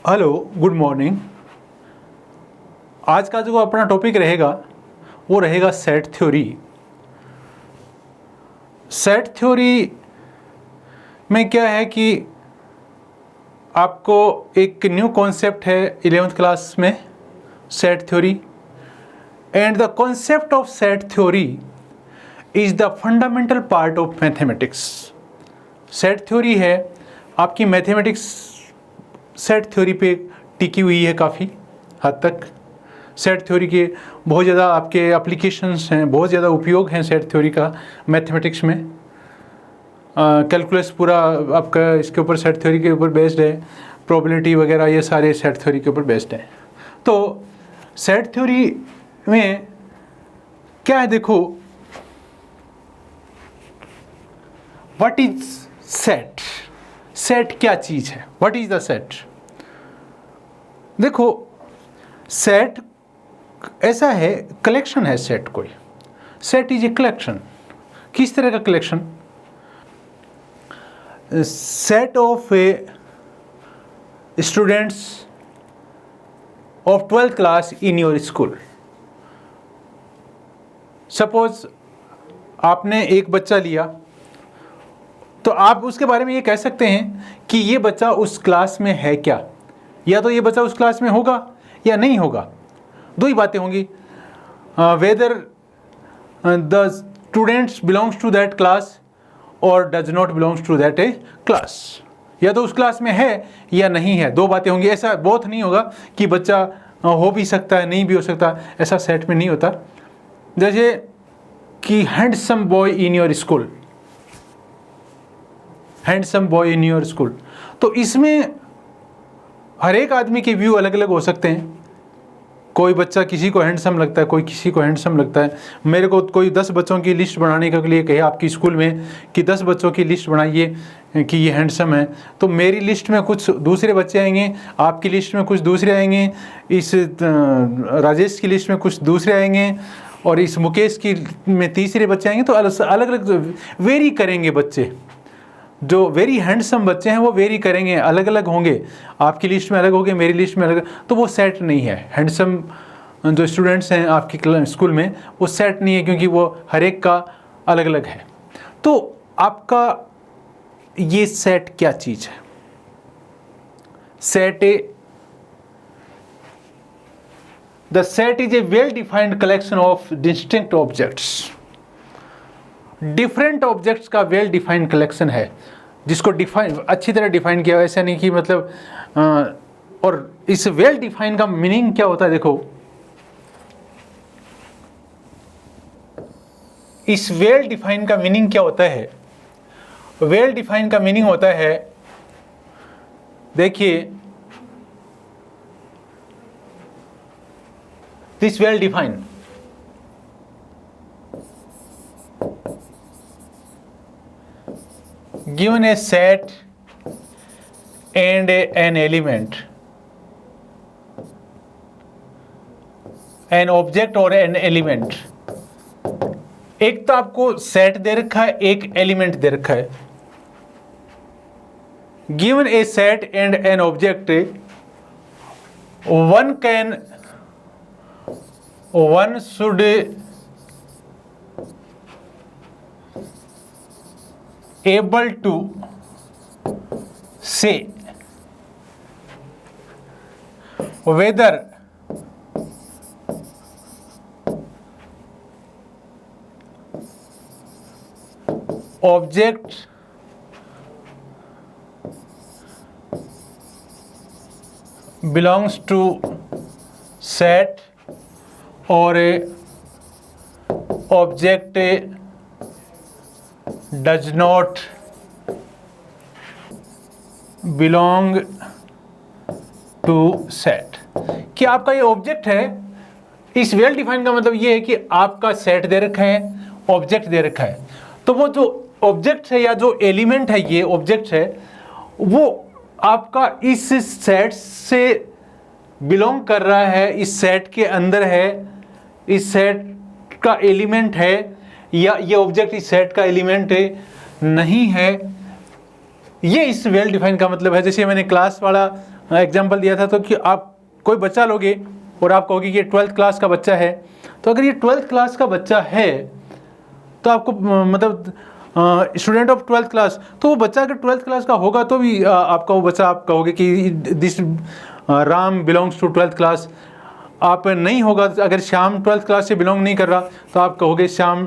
Hello, good morning. आज का जो अपना टॉपिक रहेगा वो रहेगा सेट थ्योरी। सेट थ्योरी में क्या है कि आपको एक न्यू कॉन्सेप्ट है 11th क्लास में, set theory. And the concept of set theory is the fundamental part of mathematics. Set theory है आपकी मैथमेटिक्स, सेट थ्योरी पे टिकी हुई है काफ़ी हद तक। सेट थ्योरी के बहुत ज़्यादा आपके एप्लीकेशंस हैं, बहुत ज़्यादा उपयोग हैं सेट थ्योरी का मैथमेटिक्स में। कैलकुलस पूरा आपका इसके ऊपर सेट थ्योरी के ऊपर बेस्ड है, प्रोबेबिलिटी वगैरह ये सारे सेट थ्योरी के ऊपर बेस्ड हैं। तो सेट थ्योरी में क्या है, देखो, व्हाट इज सेट? सेट क्या चीज़ है? What is the set? देखो, सेट ऐसा है, कलेक्शन है सेट कोई। Set is a collection. किस तरह का collection? Set of A students of 12th class in your school. Suppose आपने एक बच्चा लिया, तो आप उसके बारे में ये कह सकते हैं कि ये बच्चा उस क्लास में है क्या, या तो ये बच्चा उस क्लास में होगा या नहीं होगा। दो ही बातें होंगी, whether the students belongs to that class और does not belongs to that a class. या तो उस क्लास में है या नहीं है, दो बातें होंगी। ऐसा बहुत नहीं होगा कि बच्चा हो भी सकता है, नहीं भी हो सकता, ऐसा सेट में नहीं होता। जैसे कि handsome boy in your school, handsome boy in your school, तो इसमें हर एक आदमी के व्यू अलग अलग हो सकते हैं। कोई बच्चा किसी को हैंडसम लगता है, कोई किसी को हैंडसम लगता है। मेरे को कोई 10 बच्चों की लिस्ट बनाने के लिए कहे आपकी स्कूल में कि 10 बच्चों की लिस्ट बनाइए कि ये हैंडसम है, तो मेरी लिस्ट में कुछ दूसरे बच्चे आएंगे, आपकी लिस्ट में कुछ दूसरे आएंगे, इस राजेश की लिस्ट में कुछ दूसरे आएंगे, और इस मुकेश की में तीसरे बच्चे आएंगे। तो अलग अलग वेरी करेंगे बच्चे। जो वेरी हैंडसम बच्चे हैं वो वेरी करेंगे, अलग अलग होंगे। आपकी लिस्ट में अलग होंगे, मेरी लिस्ट में अलग, तो वो सेट नहीं है। हैंडसम जो स्टूडेंट्स हैं आपकी स्कूल में, वो सेट नहीं है, क्योंकि वो हर एक का अलग अलग है। तो आपका ये सेट क्या चीज़ है? Set the set is a well defined collection of distinct objects. Different objects का वेल डिफाइंड कलेक्शन है, जिसको डिफाइन अच्छी तरह डिफाइन किया। ऐसा नहीं कि मतलब और इस वेल डिफाइन का मीनिंग क्या होता है? देखो, इस वेल डिफाइन का मीनिंग क्या होता है? वेल डिफाइन का मीनिंग होता है, देखिए, this well define given a set and an element, an object or an element। एक तो आपको सेट दे रखा है, एक एलिमेंट दे रखा है। given a set and an object, one should able to say whether object belongs to set or a object does not belong to set। कि आपका ये ऑब्जेक्ट है। इस वेल डिफाइन का मतलब ये है कि आपका सेट दे रखा है, ऑब्जेक्ट दे रखा है, तो वो जो ऑब्जेक्ट है या जो एलिमेंट है, ये ऑब्जेक्ट है, वो आपका इस सेट से बिलोंग कर रहा है, इस सेट के अंदर है, इस सेट का एलिमेंट है, या ये ऑब्जेक्ट इस सेट का एलिमेंट नहीं है। ये इस वेल डिफाइन का मतलब है। जैसे मैंने क्लास वाला एग्जाम्पल दिया था, तो कि आप कोई बच्चा लोगे और आप कहोगे कि ये 12th क्लास का बच्चा है, तो अगर ये 12th क्लास का बच्चा है तो आपको मतलब स्टूडेंट ऑफ 12th क्लास, तो वो बच्चा अगर 12th क्लास का होगा तो भी आपका वो बच्चा, आप कहोगे कि this Ram belongs to 12th class. आप नहीं होगा, अगर श्याम 12th क्लास से बिलोंग नहीं कर रहा तो आप कहोगे Shyam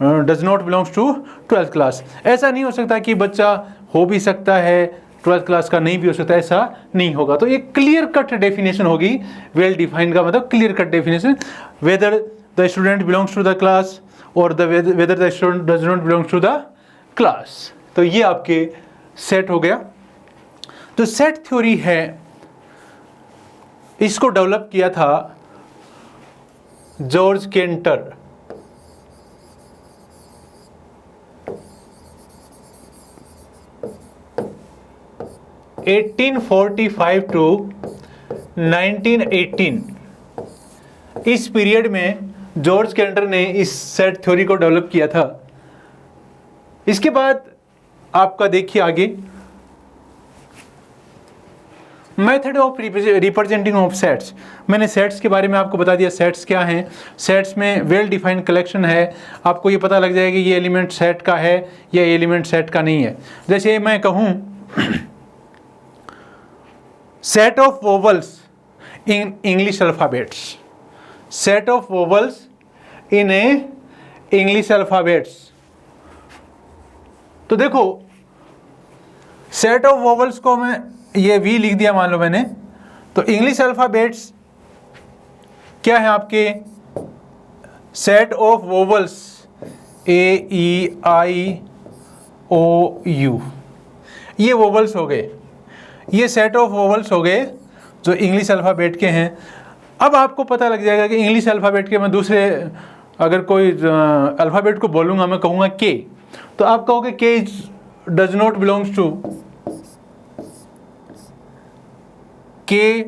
does not belongs to 12th class. ऐसा नहीं हो सकता कि बच्चा हो भी सकता है 12th क्लास का, नहीं भी हो सकता, ऐसा नहीं होगा। तो एक क्लियर कट डेफिनेशन होगी, वेल डिफाइंड का मतलब clear cut definition, whether the student belongs to the class और whether the student does not belongs to the class. तो ये आपके सेट हो गया। तो सेट थ्योरी है, इसको डेवलप किया था जॉर्ज केंटर। (1845 to 1918) इस पीरियड में जॉर्ज केंटर ने इस सेट थ्योरी को डेवलप किया था। इसके बाद आपका देखिए आगे, method of representing of sets. मैंने सेट्स के बारे में आपको बता दिया, सेट्स क्या हैं। सेट्स में वेल डिफाइंड कलेक्शन है, आपको ये पता लग जाएगा कि ये एलिमेंट सेट का है या एलिमेंट सेट का नहीं है। जैसे मैं कहूँ set of vowels in English alphabets, set of vowels in A English alphabets. तो देखो सेट ऑफ वोवल्स को मैं ये वी लिख दिया मान लो मैंने, तो इंग्लिश अल्फ़ाबेट्स क्या है आपके, सेट ऑफ वोवल्स AEIOU, ये वोवल्स हो गए, ये सेट ऑफ वोवल्स हो गए जो इंग्लिश अल्फ़ाबेट के हैं। अब आपको पता लग जाएगा कि इंग्लिश अल्फ़ाबेट के मैं दूसरे अगर कोई अल्फ़ाबेट को बोलूँगा, मैं कहूँगा के, तो आप कहोगे K does not belongs to, K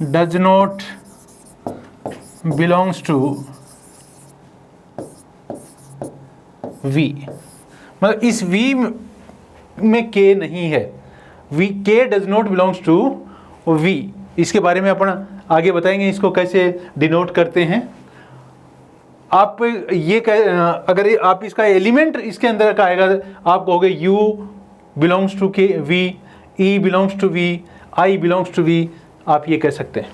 does not belongs to V, मतलब इस वी में के नहीं है, V K does not belongs to V. इसके बारे में अपन आगे बताएंगे, इसको कैसे डिनोट करते हैं। आप ये अगर आप इसका एलिमेंट इसके अंदर का आएगा, आप कहोगे U belongs to K V, E belongs to V, I belongs to V, आप ये कह सकते हैं।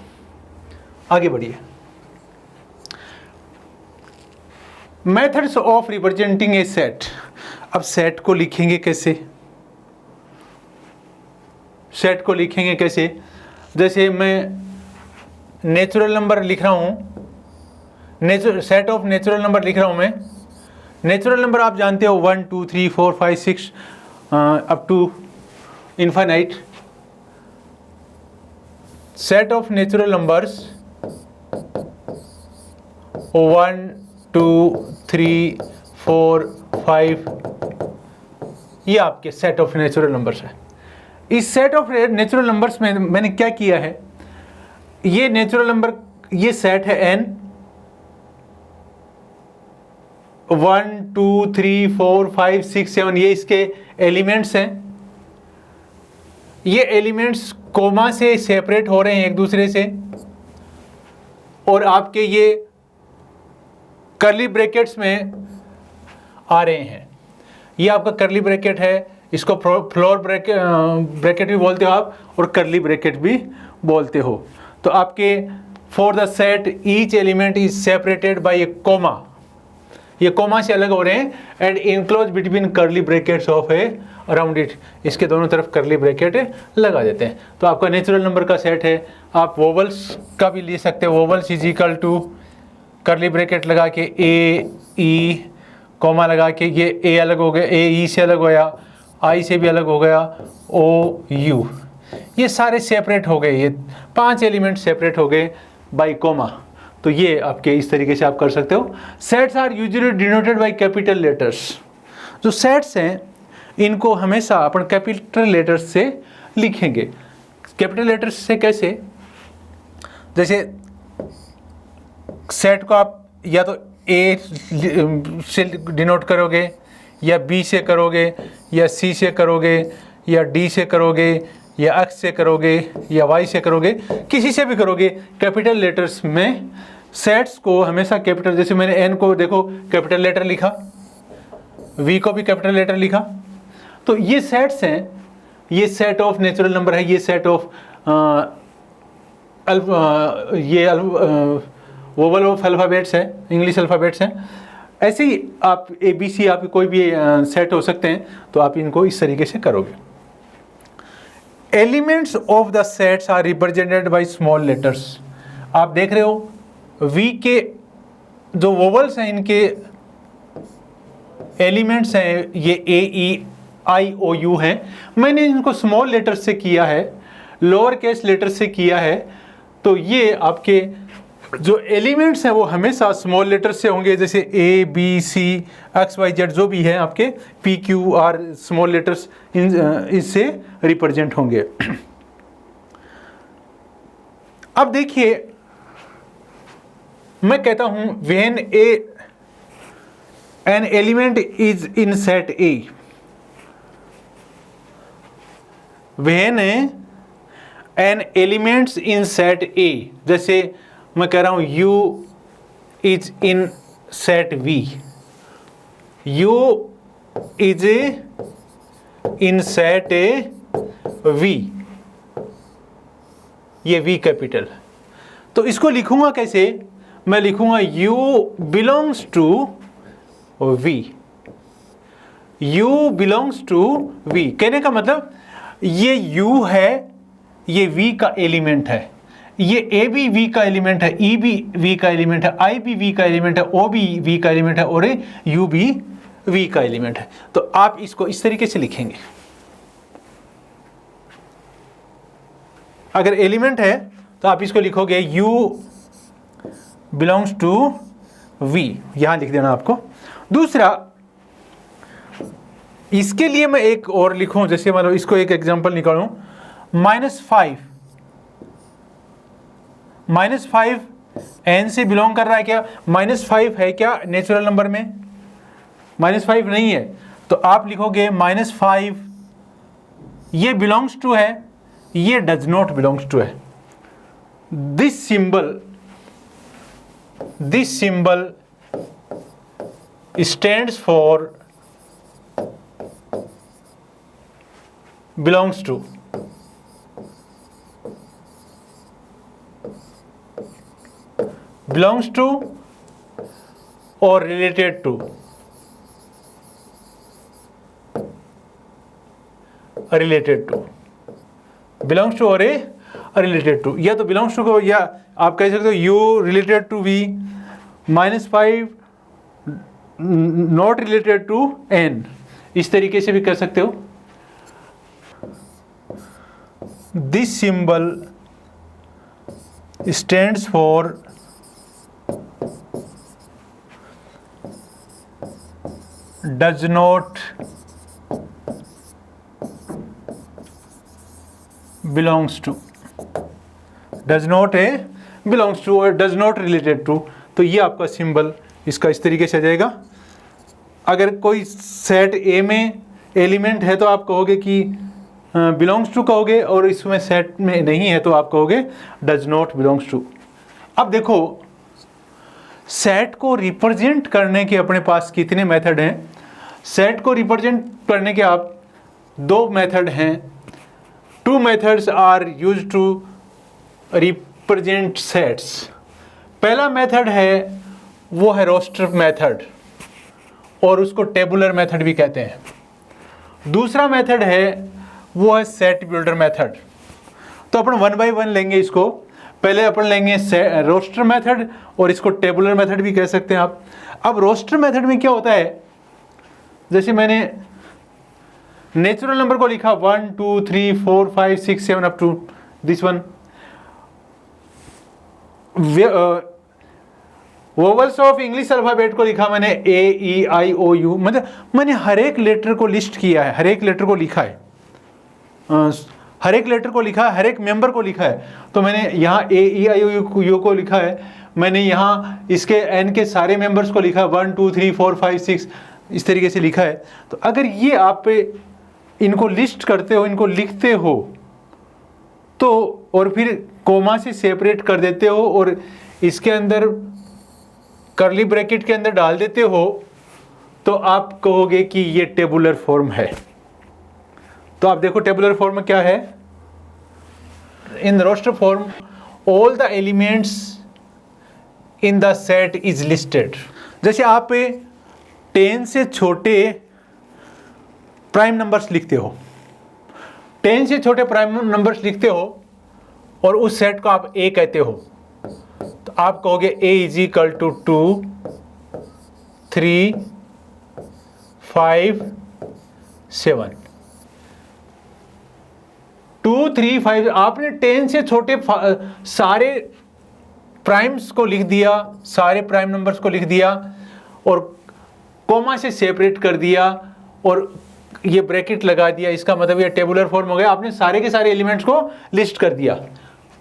आगे बढ़िए, methods of representing a set. अब सेट को लिखेंगे कैसे, सेट को लिखेंगे कैसे, जैसे मैं नेचुरल नंबर लिख रहा हूँ, सेट ऑफ नेचुरल नंबर लिख रहा हूँ मैं। नेचुरल नंबर आप जानते हो 1 2 3 4 5 6 up to infinite. Set of natural numbers 1 2 3 4 5, ये आपके सेट ऑफ नेचुरल नंबर्स है। इस सेट ऑफ नेचुरल नंबर्स में मैंने क्या किया है, ये नेचुरल नंबर, ये सेट है n, 1 2 3 4 5 6 7, ये इसके एलिमेंट्स हैं। ये एलिमेंट्स कोमा से सेपरेट हो रहे हैं एक दूसरे से, और आपके ये कर्ली ब्रैकेट्स में आ रहे हैं। ये आपका कर्ली ब्रैकेट है, इसको फ्लोर ब्रैकेट भी बोलते हो आप, और कर्ली ब्रैकेट भी बोलते हो। तो आपके for the set each element is separated by a comma, ये कोमा से अलग हो रहे हैं, and enclose between curly brackets of a around it, इसके दोनों तरफ कर्ली ब्रैकेट लगा देते हैं। तो आपका नेचुरल नंबर का सेट है। आप वोवल्स का भी ले सकते हैं, vowels is equal to curly bracket लगा के ए ई कोमा लगा के, ये ए अलग हो गया, ए ई से अलग हो गया, आई से भी अलग हो गया, ओ यू, ये सारे सेपरेट हो गए, ये 5 एलिमेंट सेपरेट हो गए बाय कोमा। तो ये आपके इस तरीके से आप कर सकते हो। Sets are usually denoted by capital letters. जो सेट्स हैं इनको हमेशा अपन कैपिटल लेटर्स से लिखेंगे। कैपिटल लेटर्स से कैसे, जैसे सेट को आप या तो ए से डिनोट करोगे, या बी से करोगे, या सी से करोगे, या डी से करोगे, या एक्स से करोगे, या वाई से करोगे, किसी से भी करोगे, कैपिटल लेटर्स में सेट्स को हमेशा कैपिटल, जैसे मैंने एन को देखो कैपिटल लेटर लिखा, वी को भी कैपिटल लेटर लिखा, तो ये सेट्स हैं, ये सेट ऑफ नेचुरल नंबर है, ये set of vowel of alphabets है, इंग्लिश अल्फ़ाबेट्स हैं। ऐसे ही आप ए बी सी आप कोई भी सेट हो सकते हैं, तो आप इनको इस तरीके से करोगे। Elements of the sets are represented by small letters. आप देख रहे हो वी के जो वोवल्स हैं, इनके एलिमेंट्स हैं, ये ए ई आई ओ यू हैं, मैंने इनको स्मॉल लेटर से किया है, लोअर केस लेटर से किया है, तो ये आपके जो एलिमेंट्स हैं वो हमेशा स्मॉल लेटर से होंगे, जैसे A B C X Y Z जो भी है आपके P Q R small letters इससे रिप्रेजेंट होंगे। अब देखिए मैं कहता हूं when an element is in set A, when an elements in set A, जैसे मैं कह रहा हूं U is in set V, U is in set A V, ये V कैपिटल, तो इसको लिखूंगा कैसे? मैं लिखूंगा U belongs to V, U belongs to V। कहने का मतलब ये U है, ये V का एलिमेंट है, ये ए भी वी का एलिमेंट है, ई भी वी का एलिमेंट है, आई भी वी का एलिमेंट है, ओ भी वी का एलिमेंट है, और यू भी वी का एलिमेंट है। तो आप इसको इस तरीके से लिखेंगे। अगर एलिमेंट है तो आप इसको लिखोगे यू बिलोंग्स टू वी, यहां लिख देना आपको। दूसरा, इसके लिए मैं एक और लिखूं, जैसे मान लो इसको एक एग्जांपल निकालूं, -5 एन से बिलोंग कर रहा है क्या? -5 है क्या नेचुरल नंबर में? -5 नहीं है, तो आप लिखोगे -5 ये बिलोंग्स टू है, ये डज नॉट बिलोंग्स टू है। This symbol stands for belongs to, belongs to or related to, belongs to और related to, या तो belongs to को, या आप कह सकते हो you related to V, -5 not related to N, इस तरीके से भी कर सकते हो। This symbol stands for does not belongs to, does not belongs to और does not related to, तो ये आपका सिंबल इसका इस तरीके से आ जाएगा। अगर कोई सेट ए में एलिमेंट है तो आप कहोगे कि बिलोंग्स टू कहोगे, और इसमें सेट में नहीं है तो आप कहोगे डज नॉट बिलोंग्स टू। अब देखो सेट को रिप्रेजेंट करने के अपने पास कितने मेथड हैं? सेट को रिप्रेजेंट करने के आप दो मेथड हैं। 2 methods are used to represent sets. पहला मेथड है वो है रोस्टर मेथड, और उसको टेबुलर मेथड भी कहते हैं। दूसरा मेथड है वो है सेट बिल्डर मेथड। तो अपन 1 बाय 1 लेंगे इसको। पहले अपन लेंगे रोस्टर मेथड, और इसको टेबुलर मेथड भी कह सकते हैं आप। अब रोस्टर मेथड में क्या होता है, जैसे मैंने नेचुरल नंबर को लिखा 1 2 3 4 5 6 7 up to this one. Vowels of English alphabet को लिखा मैंने ए ई आई ओ यू, मतलब मैंने हर एक लेटर को लिस्ट किया है, हर एक लेटर को लिखा है, हर एक लेटर को लिखा है, हर एक मेंबर को लिखा है। तो मैंने यहाँ ए ई आई ओ यू को लिखा है, मैंने यहाँ इसके एन के सारे मेंबर्स को लिखा 1 2 3 4 5 6 इस तरीके से लिखा है। तो अगर ये आप इनको लिस्ट करते हो, इनको लिखते हो तो, और फिर कोमा से सेपरेट कर देते हो और इसके अंदर कर्ली ब्रैकेट के अंदर डाल देते हो, तो आप कहोगे कि ये टेबुलर फॉर्म है। तो आप देखो टेबुलर फॉर्म में क्या है, in roster form all the elements in the set is listed. जैसे आप 10 से छोटे प्राइम नंबर्स लिखते हो, 10 से छोटे प्राइम नंबर्स लिखते हो और उस सेट को आप ए कहते हो, तो आप कहोगे ए इज इक्वल टू 2, 3, 5, 7। 2, 3, 5 आपने 10 से छोटे सारे प्राइम्स को लिख दिया, सारे प्राइम नंबर्स को लिख दिया और कोमा से सेपरेट कर दिया और ये ब्रैकेट लगा दिया। इसका मतलब ये टेबुलर फॉर्म हो गया, आपने सारे के सारे एलिमेंट्स को लिस्ट कर दिया,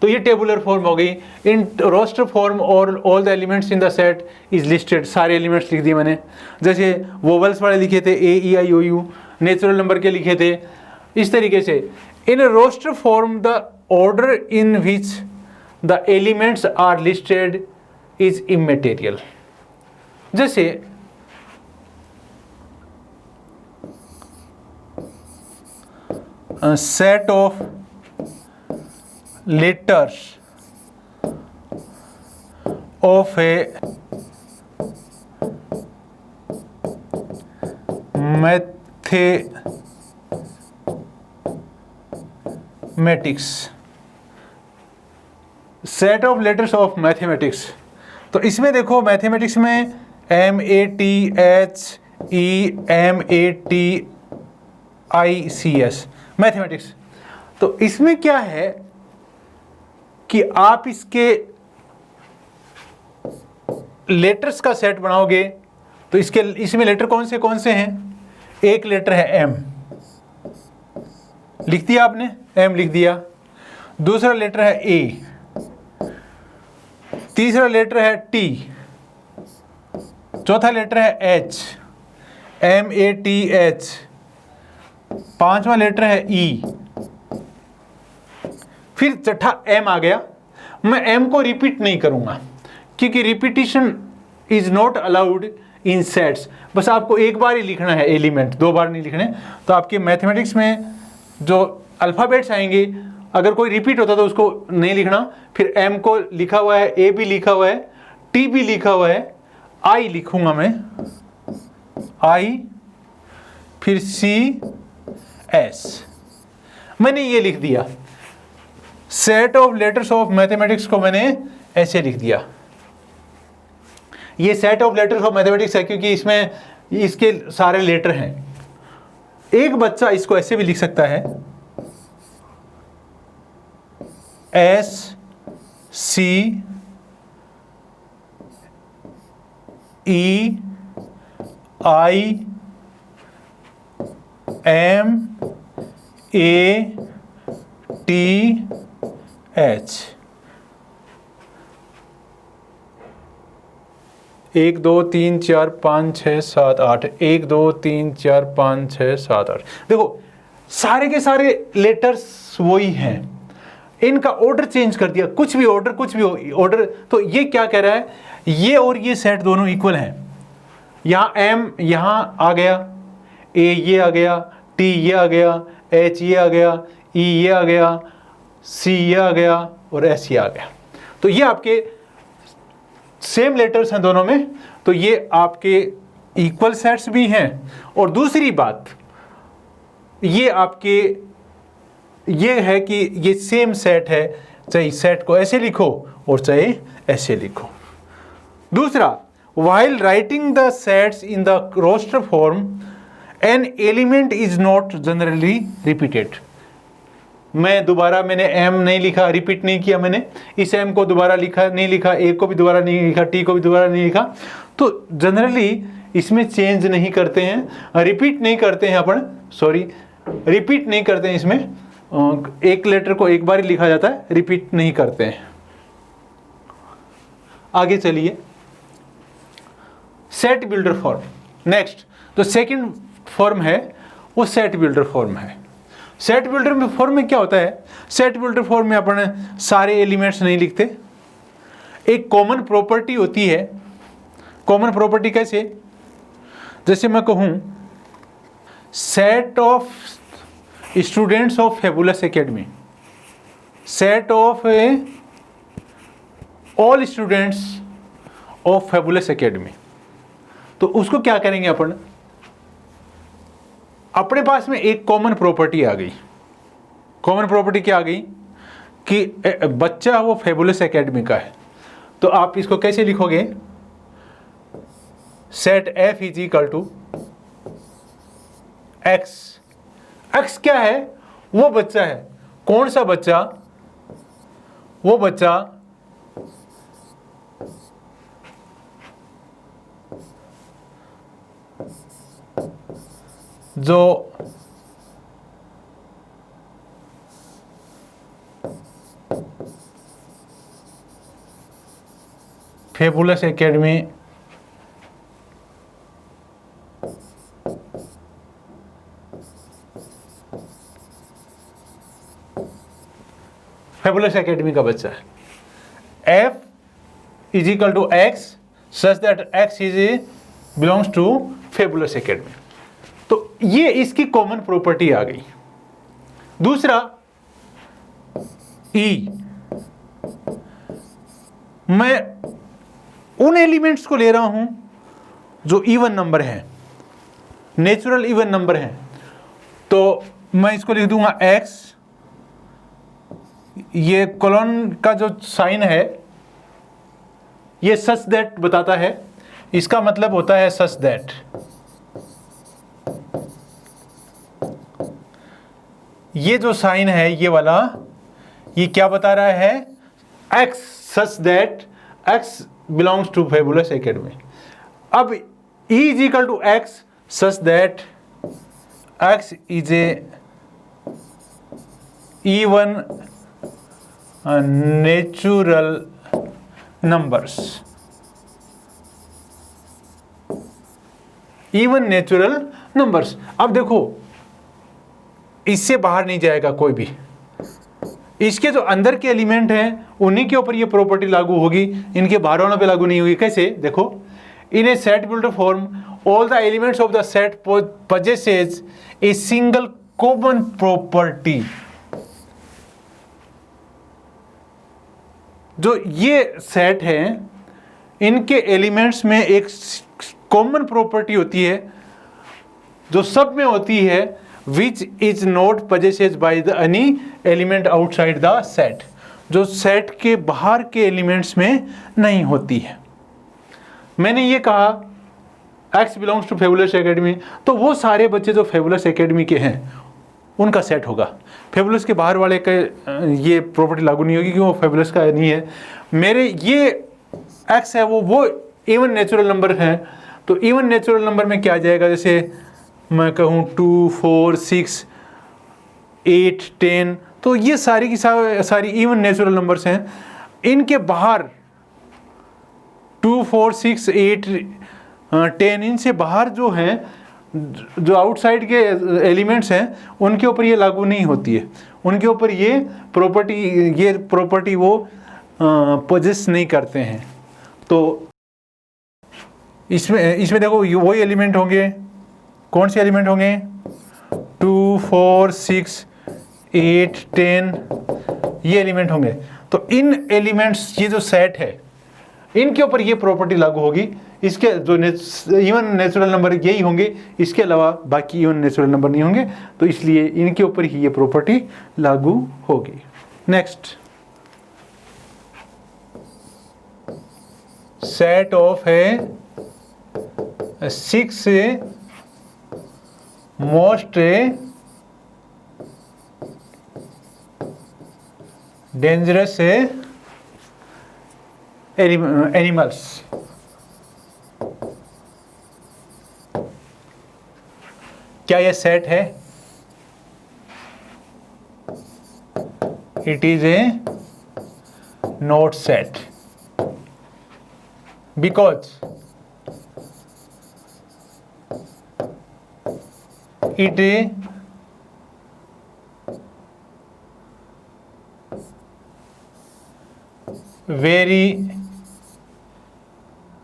तो ये टेबुलर फॉर्म हो गई। इन रोस्टर फॉर्म और all the elements in the set is listed, सारे एलिमेंट्स लिख दिए मैंने। जैसे वोवल्स वाले लिखे थे A E I O U, natural number के लिखे थे, इस तरीके से। In roster form the order in which the elements are listed is immaterial. जैसे set of letters of a mathematics, set of letters of mathematics। तो इसमें देखो मैथमेटिक्स में MATHEMATICS मैथमेटिक्स। तो इसमें क्या है कि आप इसके लेटर्स का सेट बनाओगे, तो इसमें लेटर कौन से हैं? एक लेटर है एम, लिख दिया आपने, एम लिख दिया। दूसरा लेटर है ए, तीसरा लेटर है टी, चौथा लेटर है एच, MATH, पांचवा लेटर है ई, फिर छठा एम आ गया। मैं एम को रिपीट नहीं करूंगा क्योंकि repetition is not allowed in sets. बस आपको एक बार ही लिखना है एलिमेंट, दो बार नहीं लिखने। तो आपके मैथमेटिक्स में जो अल्फ़ाबेट्स आएंगे, अगर कोई रिपीट होता तो उसको नहीं लिखना। फिर एम को लिखा हुआ है, ए भी लिखा हुआ है, टी भी लिखा हुआ है, आई लिखूंगा मैं, आई, फिर सी, एस, मैंने ये लिख दिया। Set of letters of mathematics को मैंने ऐसे लिख दिया। ये set of letters of mathematics है क्योंकि इसमें इसके सारे लेटर हैं। एक बच्चा इसको ऐसे भी लिख सकता है, S C E I M A T H। 1 2 3 4 5 6 7 8, 1 2 3 4 5 6 7 8। देखो सारे के सारे लेटर्स वही हैं, इनका ऑर्डर चेंज कर दिया, कुछ भी ऑर्डर। तो ये क्या कह रहा है, ये और ये सेट दोनों इक्वल हैं। यहाँ एम यहाँ आ गया, ए ये आ गया, टी ये आ गया, एच ये आ गया, ई ये आ गया, सी ये आ गया और एस ये आ गया। तो ये आपके सेम लेटर्स हैं दोनों में, तो ये आपके इक्वल सेट्स भी हैं। और दूसरी बात ये आपके ये है कि ये सेम सेट है, चाहे इस सेट को ऐसे लिखो और चाहे ऐसे लिखो। दूसरा, while writing the sets in the roster form an element is not generally repeated। मैंने एम नहीं लिखा, रिपीट नहीं किया मैंने, इस एम को दोबारा नहीं लिखा, ए को भी दोबारा नहीं लिखा, टी को भी दोबारा नहीं लिखा। तो जनरली इसमें चेंज नहीं करते हैं, रिपीट नहीं करते हैं रिपीट नहीं करते हैं। इसमें एक लेटर को एक बार ही लिखा जाता है, रिपीट नहीं करते हैं। आगे चलिए, सेट बिल्डर फॉर्म। नेक्स्ट, जो सेकंड फॉर्म है वो सेट बिल्डर फॉर्म है। सेट बिल्डर फॉर्म में क्या होता है, सेट बिल्डर फॉर्म में अपन सारे एलिमेंट्स नहीं लिखते, एक कॉमन प्रॉपर्टी होती है। कॉमन प्रॉपर्टी कैसे, जैसे मैं कहूँ set of students of fabulous academy, set of all students of fabulous Academy, तो उसको क्या करेंगे अपन, अपने पास में एक कॉमन प्रॉपर्टी आ गई। कॉमन प्रॉपर्टी क्या आ गई कि बच्चा वो फेबुलस एकेडमी का है, तो आप इसको कैसे लिखोगे, set F is equal to X. X क्या है, वो बच्चा है। कौन सा बच्चा, वो बच्चा जो फेबुलस एकेडमी फेबुलस एकेडमी का बच्चा है। F is equal to X such that X is belongs to fabulous Academy. तो ये इसकी कॉमन प्रॉपर्टी आ गई। दूसरा ई, मैं उन एलिमेंट्स को ले रहा हूं जो इवन नंबर हैं, नेचुरल इवन नंबर हैं, तो मैं इसको लिख दूंगा एक्स, ये कोलन का जो साइन है ये सच दैट बताता है, इसका मतलब होता है सच दैट। ये जो साइन है ये वाला, ये क्या बता रहा है, X such that X belongs to fabulous academy. अब E is equal to X such that X is a even natural numbers, even natural numbers. अब देखो इससे बाहर नहीं जाएगा कोई भी, इसके जो अंदर के एलिमेंट हैं उन्हीं के ऊपर ये प्रॉपर्टी लागू होगी, इनके बाहर वालों पे लागू नहीं होगी। कैसे, देखो in a set builder form all the elements of the set possesses a single common property. जो ये सेट है इनके एलिमेंट्स में एक कॉमन प्रॉपर्टी होती है जो सब में होती है, which is not possessed by the any element outside the set, जो सेट के बाहर के एलिमेंट्स में नहीं होती है। मैंने ये कहा X belongs to fabulous Academy, तो वो सारे बच्चे जो फेबुलस एकेडमी के हैं उनका सेट होगा। फेबुलस के बाहर वाले का ये प्रॉपर्टी लागू नहीं होगी क्योंकि वो फेबुलस का नहीं है। मेरे ये एक्स है वो इवन नेचुरल नंबर है, तो इवन नेचुरल नंबर में क्या आ जाएगा, जैसे मैं कहूँ 2, 4, 6, 8, 10, तो ये सारी की सारी इवन नेचुरल नंबर्स हैं। इनके बाहर 2, 4, 6, 8, 10, इनसे बाहर जो हैं, जो आउटसाइड के एलिमेंट्स हैं उनके ऊपर ये लागू नहीं होती है, उनके ऊपर ये प्रॉपर्टी वो पोजेस नहीं करते हैं। तो इसमें देखो वही एलिमेंट होंगे, कौन से एलिमेंट होंगे, 2, 4, 6, 8, 10, ये एलिमेंट होंगे। तो इन एलिमेंट्स, ये जो सेट है इनके ऊपर ये प्रॉपर्टी लागू होगी। इसके जो इवन नेचुरल नंबर यही होंगे, इसके अलावा बाकी इवन नेचुरल नंबर नहीं होंगे, तो इसलिए इनके ऊपर ही ये प्रॉपर्टी लागू होगी। नेक्स्ट, सेट ऑफ है 6 मोस्ट डेंजरस एनिमल्स। क्या यह सेट है? It is a not set, because it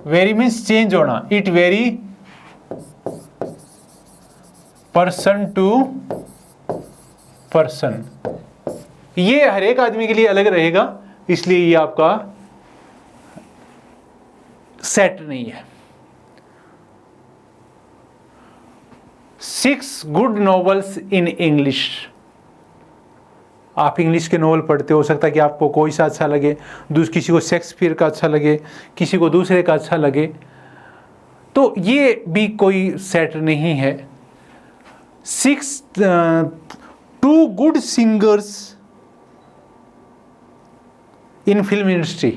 vary means change होना, it vary person to person. ये हर एक आदमी के लिए अलग रहेगा, इसलिए ये आपका सेट नहीं है। 6 गुड नॉवेल्स इन इंग्लिश। आप इंग्लिश के नॉवल पढ़ते हो सकता है कि आपको कोई सा अच्छा लगे, किसी को शेक्सपियर का अच्छा लगे, किसी को दूसरे का अच्छा लगे, तो ये भी कोई सेट नहीं है। 2 गुड सिंगर्स इन फिल्म इंडस्ट्री।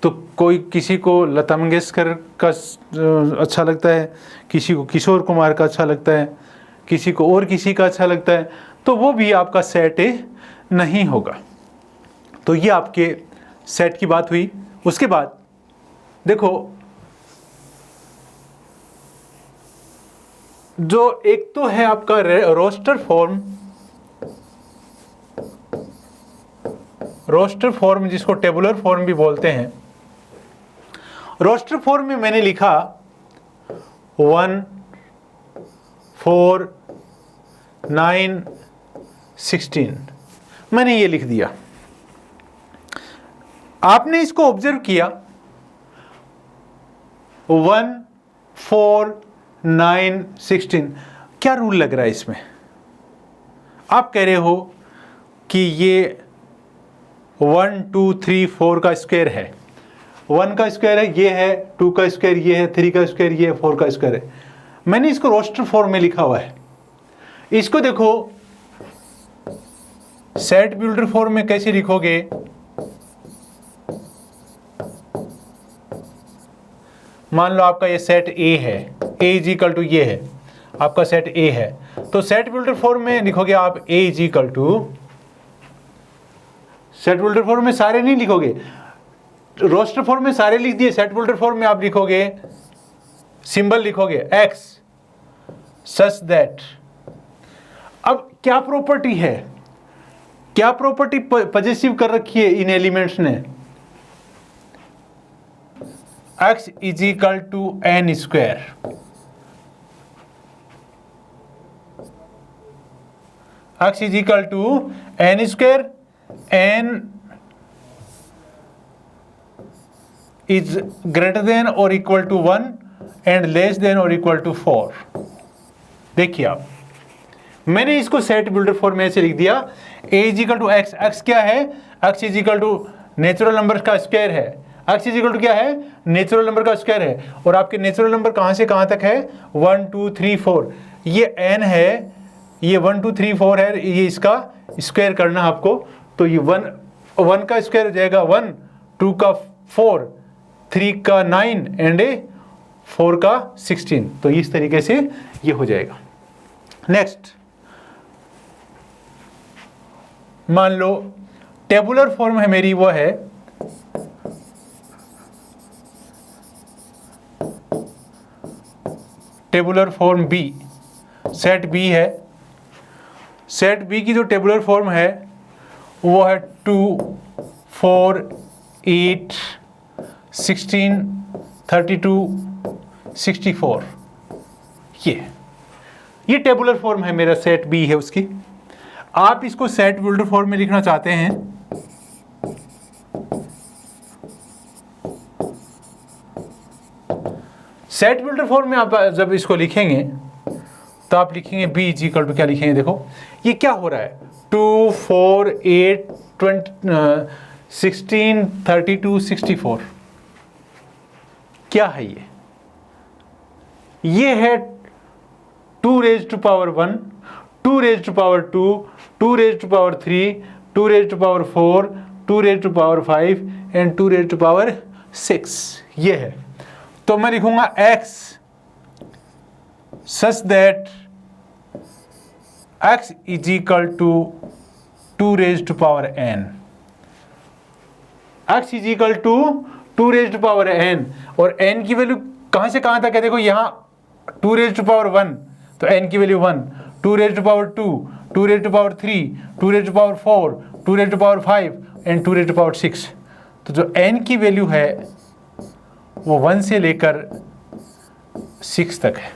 तो कोई किसी को लता मंगेशकर का अच्छा लगता है, किसी को किशोर कुमार का अच्छा लगता है, किसी को और किसी का अच्छा लगता है, तो वो भी आपका सेट नहीं होगा। तो ये आपके सेट की बात हुई। उसके बाद देखो, जो एक तो है आपका रोस्टर फॉर्म, रोस्टर फॉर्म जिसको टेबुलर फॉर्म भी बोलते हैं। रोस्टर फॉर्म में मैंने लिखा 1, 4, 9, 16, मैंने ये लिख दिया। आपने इसको ऑब्जर्व किया, 1, 4, 9, 16, क्या रूल लग रहा है इसमें? आप कह रहे हो कि ये 1, 2, 3, 4 का स्क्वायर है, 1 का स्क्वायर है ये है, 2 का स्क्वायर ये है, 3 का स्क्वायर ये है, 4 का स्क्वायर है। मैंने इसको रोस्टर फॉर्म में लिखा हुआ है। इसको देखो सेट बिल्डर फॉर्म में कैसे लिखोगे? मान लो आपका ये सेट ए है, ए इज इक्वल टू ये है, आपका सेट ए है, तो सेट बिल्डर फॉर्म में लिखोगे आप A is equal to, set builder form में सारे नहीं लिखोगे, रोस्टर फॉर्म में सारे लिख दिए, सेट बिल्डर फॉर्म में आप लिखोगे, सिंबल लिखोगे एक्स सच दैट। अब क्या प्रॉपर्टी है, क्या प्रॉपर्टी पॉजिटिव कर रखी है इन एलिमेंट्स ने? x is equal to N square, x is equal to N square, N is greater than और equal to 1 and less than और इक्वल टू 4। देखिए आप, मैंने इसको सेट बिल्डर फॉर्म में से लिख दिया, a is equal to X, X क्या है? x is equal to natural number का स्क्वायर है, x इज इक्वल टू क्या है? नेचुरल नंबर का स्क्वायर है। और आपके नेचुरल नंबर कहाँ से कहाँ तक है? 1, 2, 3, 4, ये n है, ये 1, 2, 3, 4 है, ये इसका स्क्वायर करना आपको। तो ये 1 का स्क्वायर हो जाएगा 1, 2 का 4, 3 का 9 एंड 4 का 16। तो इस तरीके से ये हो जाएगा। नेक्स्ट, मान लो टेबुलर फॉर्म है मेरी, वो है tabular form B, set B है। सेट बी की जो टेबुलर फॉर्म है वो है 2, 4, 8, 16, 32, 64। ये टेबुलर फॉर्म है मेरा, सेट बी है उसकी। आप इसको सेट बिल्डर फॉर्म में लिखना चाहते हैं, सेट बिल्डर फॉर्म में आप जब इसको लिखेंगे तो आप लिखेंगे बी इज इक्वल टू, क्या लिखेंगे? देखो ये क्या हो रहा है, 2, 4, 8, 16, 32, 64। क्या है ये है 2 raise to power 1, 2 raise to power 2, 2 raise to power 3, 2 raise to power 4, 2 raise to power 5 and 2 raise to power 6। ये है। तो मैं लिखूंगा x such that x is equal to 2 raised to power n, x is equal to 2 raised to power n। और n की value कहां से कहां तक है? देखो यहां 2 raised to power 1, तो n की value 1, 2 raised to power 2, 2 raised to power 3, 2 raised to power 4, 2 raised to power 5 and 2 raised to power 6। तो जो n की वैल्यू है वो 1 से लेकर 6 तक है।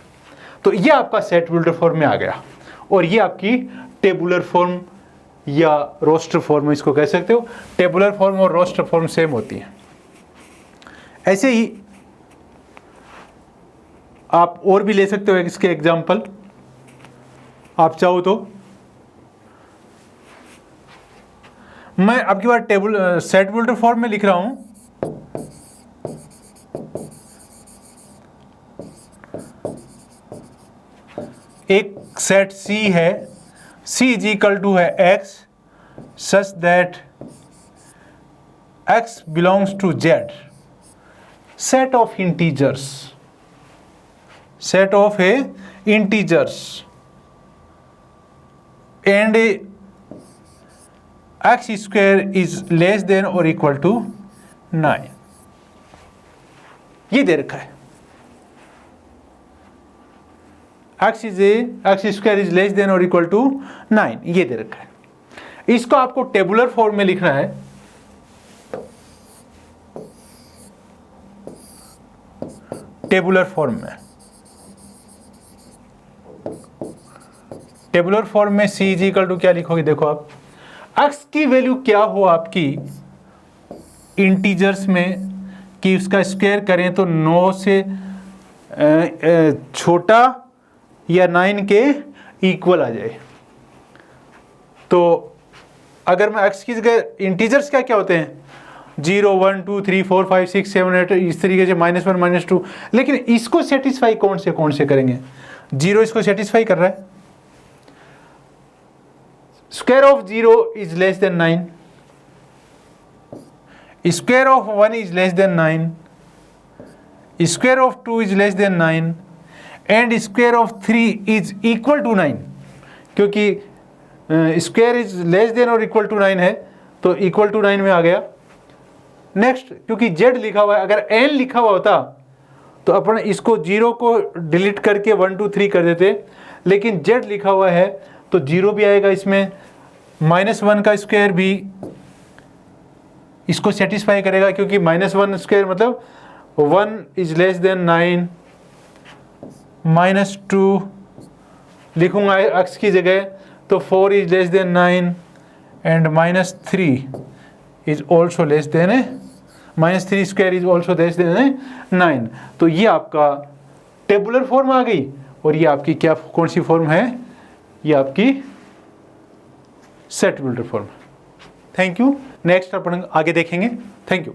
तो ये आपका सेट बिल्डर फॉर्म में आ गया, और ये आपकी टेबुलर फॉर्म या रोस्टर फॉर्म इसको कह सकते हो। टेबुलर फॉर्म और रोस्टर फॉर्म सेम होती है। ऐसे ही आप और भी ले सकते हो इसके एग्जाम्पल, आप चाहो तो। मैं आपकी बार सेट बिल्डर फॉर्म में लिख रहा हूं। एक सेट C है, C इज इक्वल टू है X such that X belongs to Z, set of integers, set of a integers and x square is less than or equal to 9। ये दे रखा है x square is less than or equal to 9, ये दे रखा है। इसको आपको tabular form में लिखना है। टेबुलर फॉर्म में, टेबुलर फॉर्म में C इज इक्वल टू क्या लिखोगे, देखो आप x की वैल्यू क्या हो आपकी इंटीजर्स में कि उसका स्क्वायर करें तो 9 से छोटा या 9 के इक्वल आ जाए। तो अगर मैं x की जगह इंटीजर्स क्या क्या होते हैं 0 1 2 3 4 5 6 7 8 इस तरीके से -1 -2, लेकिन इसको सेटिस्फाई कौन से करेंगे। 0 इसको सेटिस्फाई कर रहा है, square of 0 is less than 9, square of 1 is less than 9, square of 2 is less than 9 and square of 3 is equal to 9। क्योंकि square is less than or equal to 9 है तो equal to 9 में आ गया। Next, क्योंकि z लिखा हुआ है, अगर n लिखा हुआ होता तो अपन इसको 0 को डिलीट करके 1 2 3 कर देते, लेकिन z लिखा हुआ है तो 0 भी आएगा इसमें, -1 का स्क्वायर भी इसको सेटिस्फाई करेगा क्योंकि -1 स्क्वायर मतलब 1 इज लेस देन 9, -2 लिखूंगा x की जगह तो 4 is less than 9 and -3 is also less than -3 square is also less than 9। तो ये आपका टेबुलर फॉर्म आ गई, और ये आपकी क्या कौन सी फॉर्म है, ये आपकी set builder form. Thank you. Next अपन आगे देखेंगे। Thank you.